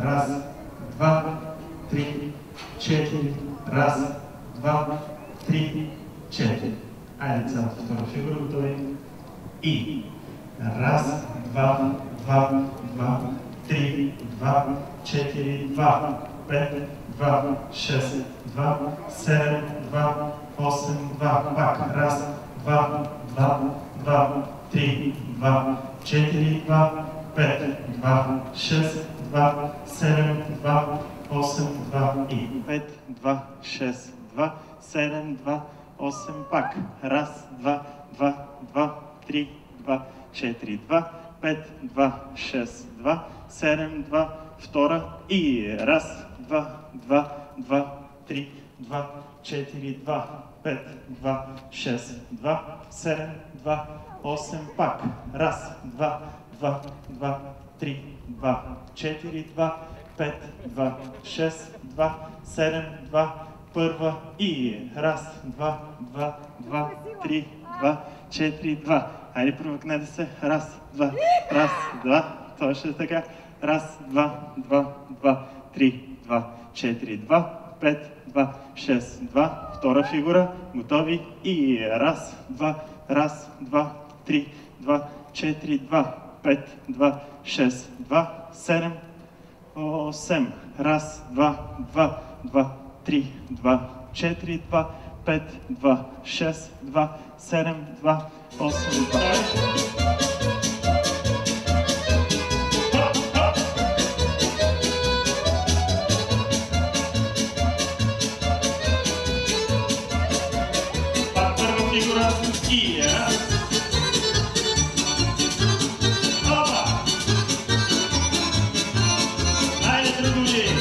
Раз, два, три, четири. Раз, два, три, четири. Айде цялата втора фигура, готови. И раз, два, два, два, три, два, четири, два, пет, два, шест, два, седем, два, осем, два. Пак. Раз, два, два, два, три, два, четири, два, пет, два, шест, два, седем, два, осем, два и пет, два, шест, два, седем, два, осем. Пак. Раз, два, два, два, три, два, четири, два, пет, два, шест, два, седем, два, втора и раз, два, два, два, три, два, четири, два, пет, два, шест, два, седем, два, осем. Пак. Раз, два, два, два, три, два, четири, два, пет, два, шест, два, седем, два, първа и раз, два, два, два, три, два, четири, два. Айде привъкнете се. Раз, два, точно така. Раз, два, два, два, три, два, четири, два, пет, два, шест, два. Втора фигура. Готови и раз, два, три, два, четири, два, пет, два, шест, два, седем, осем. Раз, два, два, два, три, два, четири, два, пет, два, шест, два, седем, два, осем, два. Пак първа фигура и раз. Опа! Айде, другови!